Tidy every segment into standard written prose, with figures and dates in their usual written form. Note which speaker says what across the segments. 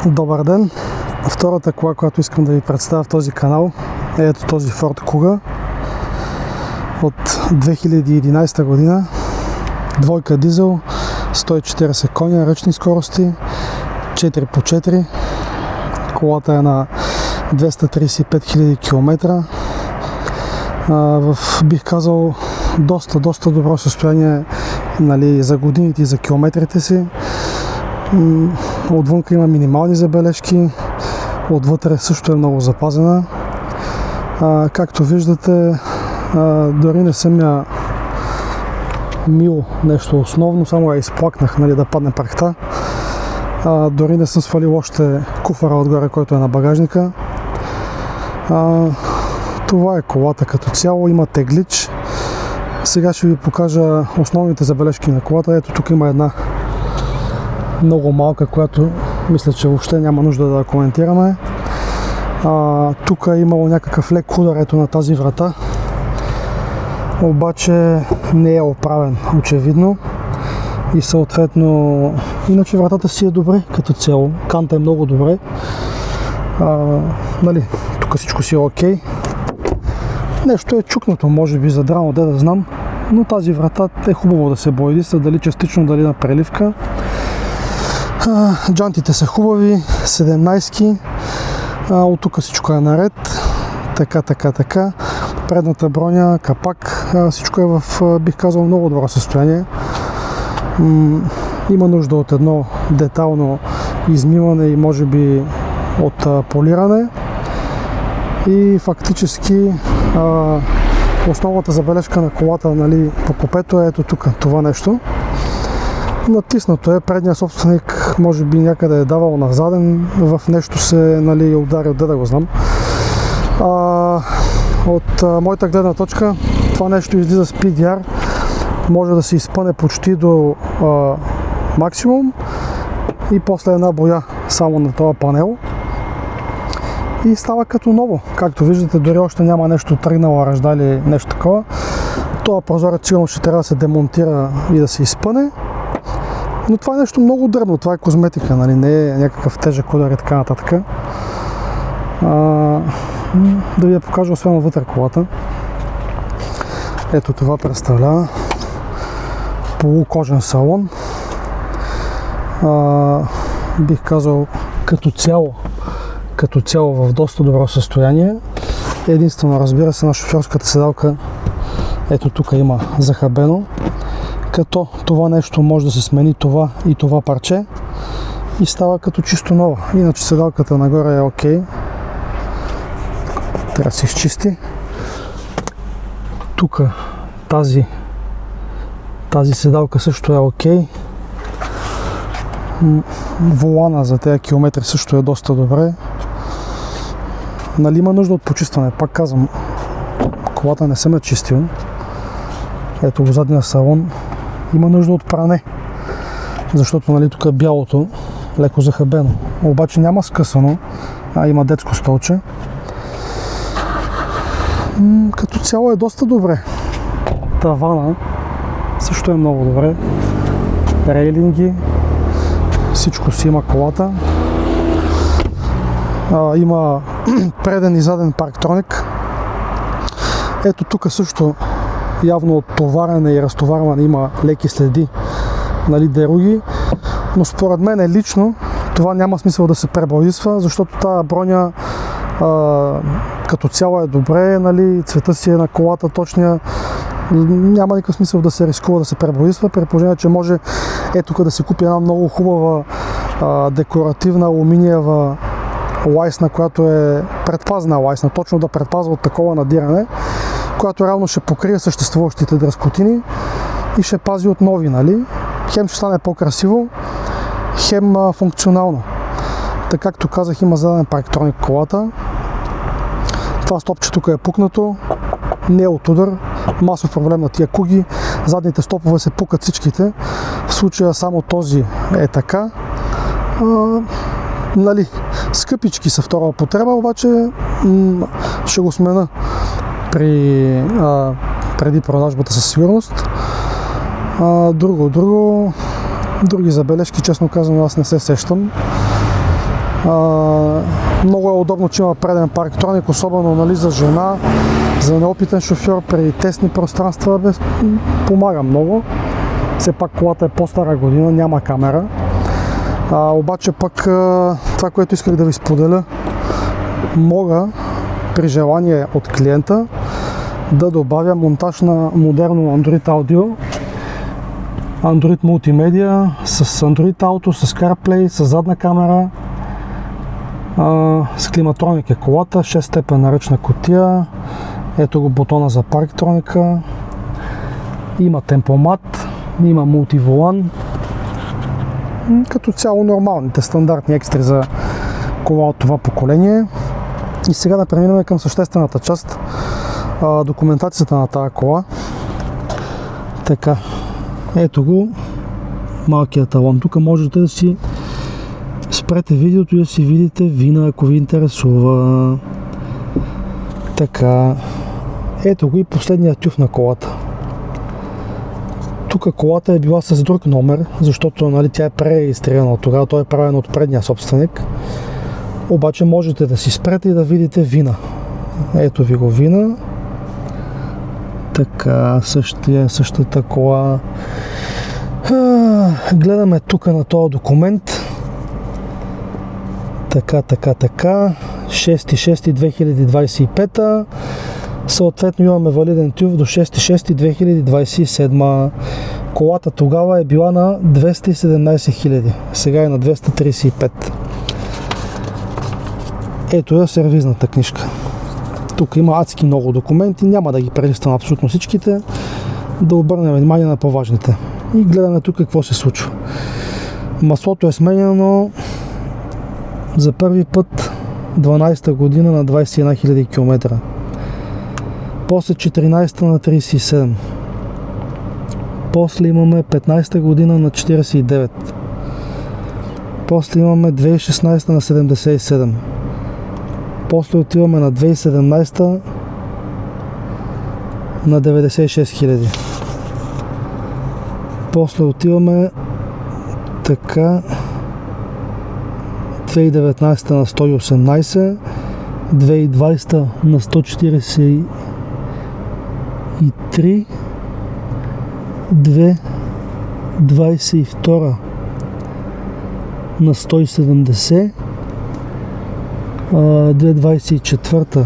Speaker 1: Добър ден! Втората кола, която искам да ви представя в този канал е ето този Ford Kuga от 2011 година. Двойка дизел, 140 коня, ръчни скорости, 4x4. Колата е на 235 000 км. Бих казал доста добро състояние, нали, за годините и за километрите си. Отвънка има минимални забележки, отвътре също е много запазена. Както виждате, дори не съм я мил нещо основно, само я изплакнах, нали, да падне прахта. Дори не съм свалил още куфара отгоре, който е на багажника. Това е колата като цяло, има теглич. Сега ще ви покажа основните забележки на колата. Ето тук има една много малка, която мисля, че въобще няма нужда да коментираме. Тук е имало някакъв лек удар ето на тази врата, обаче не е оправен очевидно и съответно иначе вратата си е добре като цяло, канта е много добре, нали, тук всичко си е окей. Нещо е чукнато, може би задрано, да знам, но тази врата е хубаво да се боядиса, дали частично, дали на преливка. Джантите са хубави, 17-ки, от тук всичко е наред, така. Предната броня, капак, всичко е в, бих казал, много добро състояние. Има нужда от едно детайлно измиване и може би от полиране. И фактически основната забележка на колата, нали, по купето е ето тук, това нещо. Натиснато е, предният собственик може би някъде е давал на заден, в нещо се, нали, ударил, да го знам. От моята гледна точка това нещо излиза с PDR, може да се изпъне почти до максимум и после една боя само на този панел и става като ново. Както виждате, дори още няма нещо тръгнало, ръжда или нещо такова. Това прозорец сигурно ще трябва да се демонтира и да се изпъне. Но това е нещо много дребно, това е козметика, нали? Не е някакъв тежък удар и така нататък. Да ви я покажа освен вътре колата. Ето това представлява полукожен салон. Бих казал като цяло в доста добро състояние. Единствено, разбира се, на шофьорската седалка ето тук има захабено, като това нещо може да се смени, това и това парче и става като чисто нова. Иначе седалката нагоре е окей. Трябва да се изчисти. Тук тази седалка също е окей. Волана за тези километри също е доста добре. Нали, има нужда от почистване, пак казвам, колата не съм я чистил. Ето го задния салон, има нужда от пране, защото, нали, тук е бялото леко захабено, обаче няма скъсано, има детско столче. Като цяло е доста добре. Тавана също е много добре, рейлинги, всичко си има колата. Има преден и заден парктроник. Ето тук също явно от товарене и разтоварване има леки следи, нали, деруги, но според мен лично това няма смисъл да се пребоядисва, защото тази броня като цяло е добре, нали, цвета си е на колата точния, няма никакъв смисъл да се рискува да се пребоядисва, при положение, че може ето да се купи една много хубава декоративна алуминиева лайсна, която е предпазна лайсна, точно да предпазва от такова надиране, която реално ще покрие съществуващите дръскотини и ще пази от нови, нали? Хем ще стане по-красиво, хем функционално. Така, както казах, има заден парктроник колата. Това стопче тук е пукнато, не е от удар, масов проблем на тия куги. Задните стопове се пукат всичките, в случая само този е така. Нали, скъпички са втора употреба, обаче ще го смена преди продажбата със сигурност. Други забележки, честно казвам, аз не се сещам. Много е удобно, че има преден парктроник, особено, нали, за жена, за неопитен шофьор при тесни пространства. Помага много. Все пак колата е по-стара година, няма камера. Обаче пък това, което исках да ви споделя, мога при желание от клиента да добавя монтаж на модерно Android Audio, Android Multimedia с Android Auto, с CarPlay, с задна камера, с климатроник е колата, 6 степенна ръчна кутия, ето го бутона за парктроника, има темпомат, има мултиволан, като цяло нормалните стандартни екстри за кола от това поколение. И сега да преминем към съществената част, документацията на тази кола. Така, ето го малкият талон. Тук можете да си спрете видеото и да си видите вина, ако ви интересува. Така, ето го и последният тюф на колата. Тук колата е била с друг номер, защото, нали, тя е пререгистрирана от тогава, той е правен от предния собственик. Обаче можете да си спрете и да видите вина. Ето ви го вина. Така, същата кола. Гледаме тук на този документ. Така. 6.6.2025. Съответно имаме валиден тюф до 6.6.2027. Колата тогава е била на 217 000. Сега е на 235. Ето е сервизната книжка. Тук има адски много документи, няма да ги прелистам абсолютно всичките, да обърнем внимание на по-важните. И гледаме тук какво се случва. Маслото е сменяно за първи път 12-та година на 21 000 км. После 14-та на 37. После имаме 15-та година на 49. После имаме 2016 на 77. После отиваме на 2017 на 96 000. После отиваме така 2019 на 118, 2020 на 143, 2022 на 170, 2024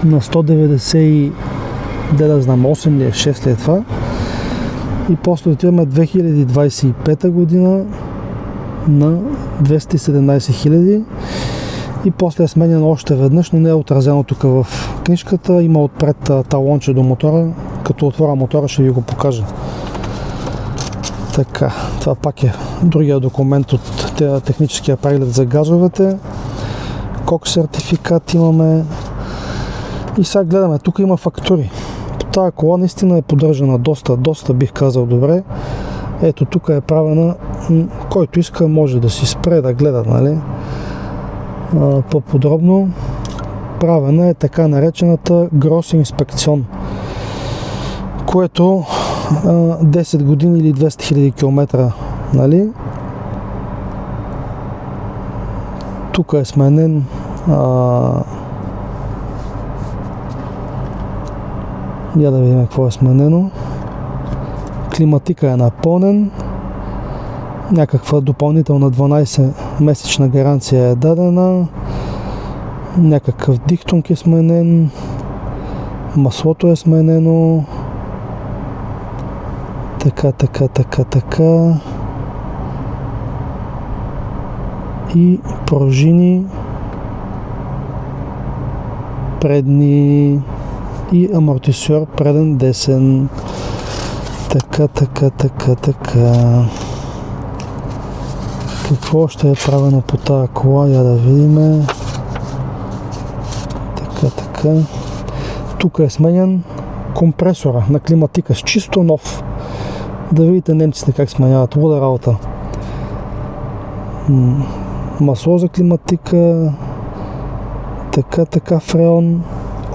Speaker 1: на 190, да знам, 8 ли е, 6 ли е това. И после отиваме 2025 година на 217 000 и после е сменено още веднъж, но не е отразено тук в книжката. Има отпред талонче до мотора, като отворя мотора ще ви го покажа. Така, това пак е другия документ от техническия преглед за газовете. Кок сертификат имаме. И сега гледаме, тук има фактури. Тази кола наистина е поддържана доста бих казал добре. Ето тук е правена, който иска може да си спре да гледа, нали? По-подробно. Правена е така наречената Грос инспекцион, което 10 години или 200 000 км, нали? Тук е сменен я да видим какво е сменено. Климатика е напълнен. Някаква допълнителна 12-месечна гаранция е дадена. Някакъв дихтунг е сменен. Маслото е сменено. Така. И пружини предни и амортисьор преден десен. Така. Какво ще е правено по тази кола? Я да видим. Така. Тук е сменен компресора на климатика с чисто нов. Да видите немците как сменяват. Луда работа. Масло за климатика. Така фреон.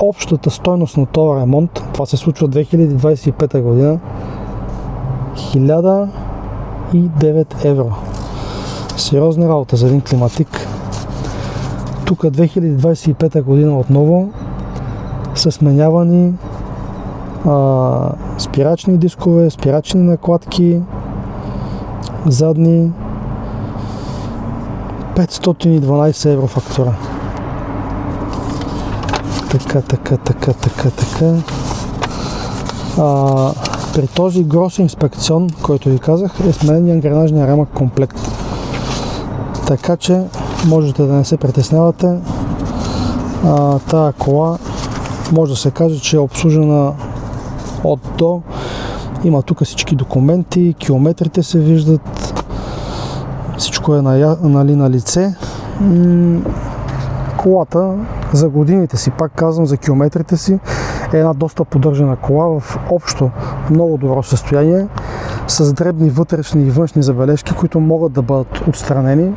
Speaker 1: Общата стойност на този ремонт, това се случва 2025 година, 1009 евро. Сериозна работа за един климатик. Тук 2025 година отново са сменявани спирачни дискове, спирачни накладки, задни. 512 евро фактура. Така. При този грос инспекцион, който ви казах, е сменен ангренажния рамък комплект. Така че можете да не се притеснявате. Тая кола може да се каже, че е обслужена от до. Има тук всички документи, километрите се виждат, всичко е на лице. Колата за годините си, пак казвам, за километрите си, е една доста поддържана кола в общо много добро състояние, с дребни вътрешни и външни забележки, които могат да бъдат отстранени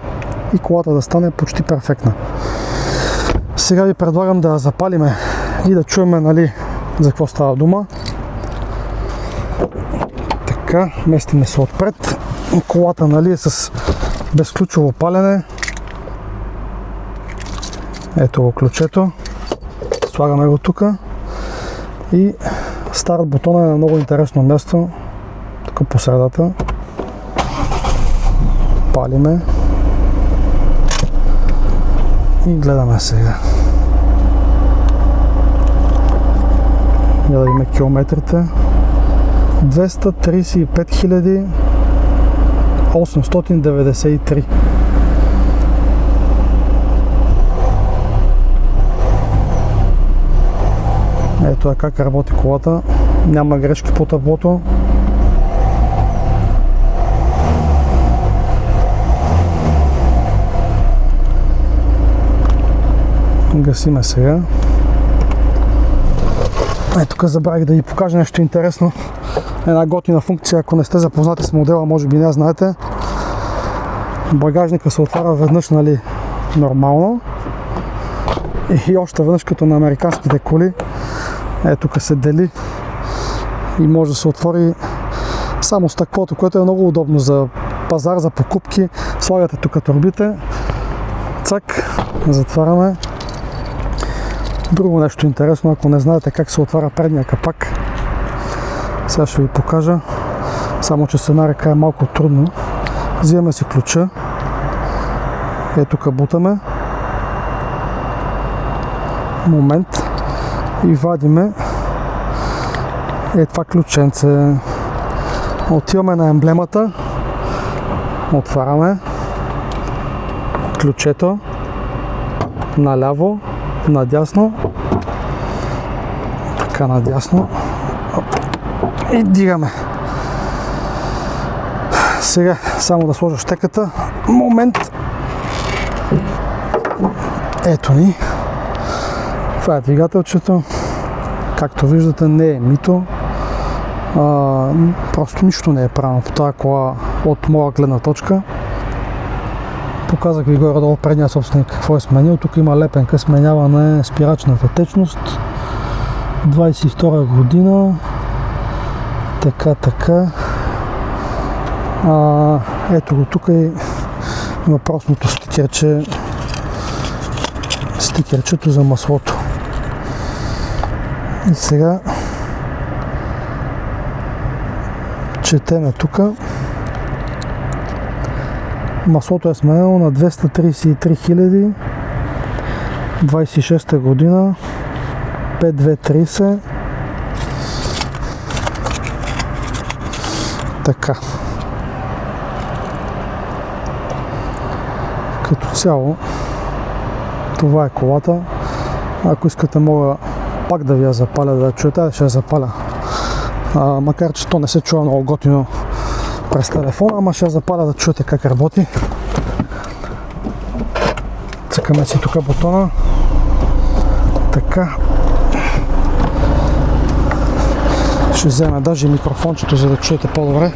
Speaker 1: и колата да стане почти перфектна. Сега ви предлагам да запалиме и да чуем, за какво става дума. Така, местиме се отпред. Колата, е с безключово палене. Ето го ключето. Слагаме го тук. И старт бутона е на много интересно място. Тук по средата. Палиме. И гледаме сега. Да видим километрите. 235 893. Ето е как работи колата. Няма грешки по таблото. Гасиме сега. Тук забравих да ви покажа нещо интересно. Една готина функция, ако не сте запознати с модела, може би не знаете. Багажника се отваря веднъж, нормално. И още веднъж, като на американските коли. Тук се дели и може да се отвори само с таквото, което е много удобно за пазар, за покупки. Слагате тук турбите. Цак, затваряме. Друго нещо интересно, ако не знаете как се отваря предния капак, сега ще ви покажа, само че с една ръка е малко трудно. Взимаме си ключа, тук бутаме, момент, и вадиме това ключенце. Отиваме на емблемата, отваряме ключето, наляво, надясно, така надясно и дигаме. Сега само да сложа щеката. Момент. Ето ни. Това е двигателчето. Както виждате, не е мито. Просто нищо не е правилно по тази кола от моя гледна точка. Показах ви горе-долу предния собственик какво е сменил. Тук има лепенка, сменяване спирачната течност. 22 година. Така. Ето го тук и въпросното стикерчето за маслото. И сега четеме тук. Маслото е сменено на 233 000, 26 година, 5230. Така. Като цяло, това е колата. Ако искате, мога пак да ви я запаля, да я чуете, ще я запаля. Макар че то не се чува много готино през телефона, ама ще я запаля да чуете как работи. Цъкаме си тук бутона. Така. Ще взема даже микрофончето, за да чуете по-добре.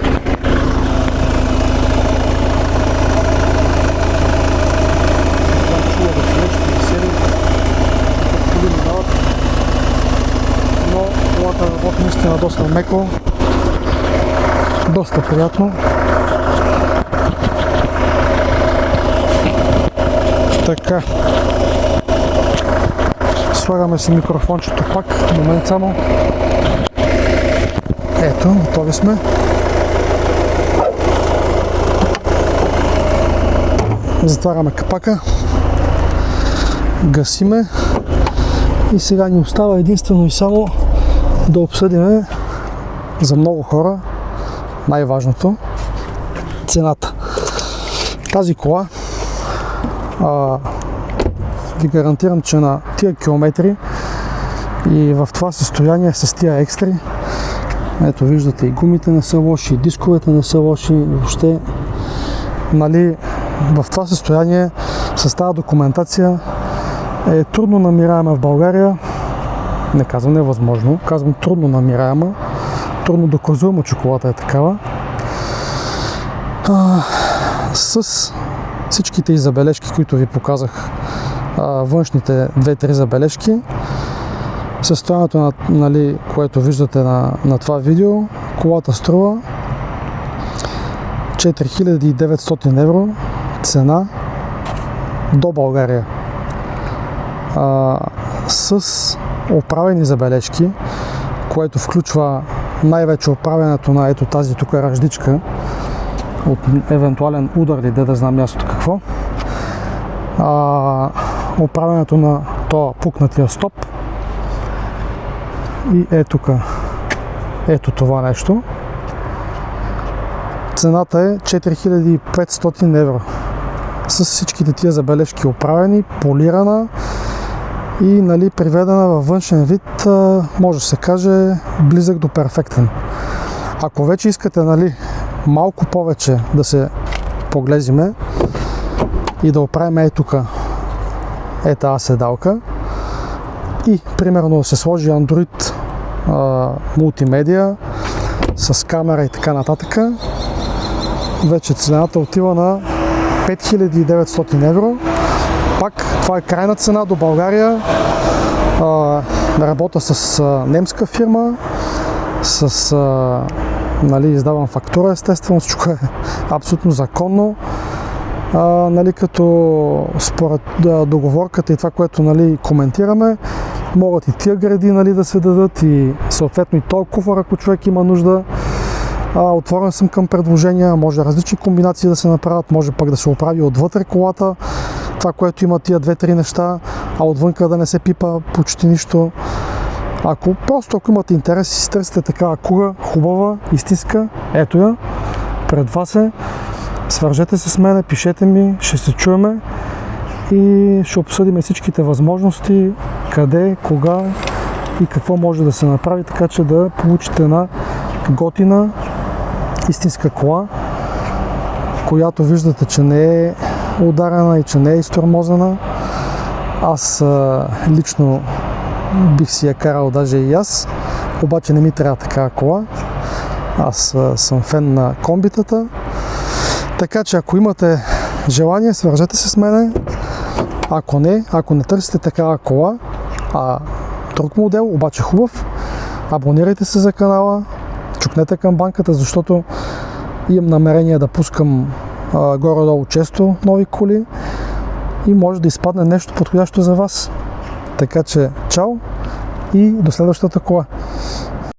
Speaker 1: Но колата работи наистина доста меко, доста приятно. Така. Слагаме си микрофончето пак, момент само. Ето, готови сме. Затваряме капака. Гасиме. И сега ни остава единствено и само да обсъдим за много хора най-важното – цената. Тази кола ви гарантирам, че на тия километри и в това състояние с тия екстри, ето виждате, и гумите не са лоши, и дисковете не са лоши, въобще, нали, в това състояние с тази документация е трудно намираема в България. Не казвам невъзможно, казвам трудно намираема, трудно доказуемо, че колата е такава. С всичките забележки, които ви показах, външните 2-3 забележки, състоянието, нали, което виждате на това видео, колата струва 4900 евро цена до България. С оправени забележки, което включва най-вече оправянето на ето тази тук раждичка от евентуален удар или да знам мястото какво. Оправянето на това пукнатия стоп и ето това нещо. Цената е 4500 евро. С всичките тия забележки оправени, полирана и, нали, приведена във външен вид, може да се каже близък до перфектен. Ако вече искате, нали, малко повече да се поглезиме и да оправим тази седалка и примерно да се сложи Android мултимедия с камера и така нататък, вече цената отива на 5900 евро. Пак това е крайна цена до България. Работя с немска фирма, нали, издавам фактура, естествено, всичко е абсолютно законно. Нали, като според договорката и това, което, нали, коментираме, могат и тия гради, нали, да се дадат и съответно и този куфар, ако човек има нужда. Отворен съм към предложения, може различни комбинации да се направят, може пък да се оправи отвътре колата, това, което има тия 2-3 неща, а отвънка да не се пипа почти нищо. Ако имате интерес и си търсите такава кура, хубава, истинска, ето я, пред вас е, свържете се с мене, пишете ми, ще се чуеме и ще обсъдим всичките възможности, къде, кога и какво може да се направи, така че да получите една готина, истинска кола, която виждате, че не е ударена и че не е изтормозена. Аз лично бих си я карал даже и аз, обаче не ми трябва такава кола. Аз съм фен на комбитата. Така че ако имате желание, свържете се с мене. Ако не търсите такава кола, друг модел, обаче хубав, абонирайте се за канала, чукнете камбанката, защото имам намерение да пускам горе-долу често нови коли и може да изпадне нещо подходящо за вас. Така че, чао и до следващата кола!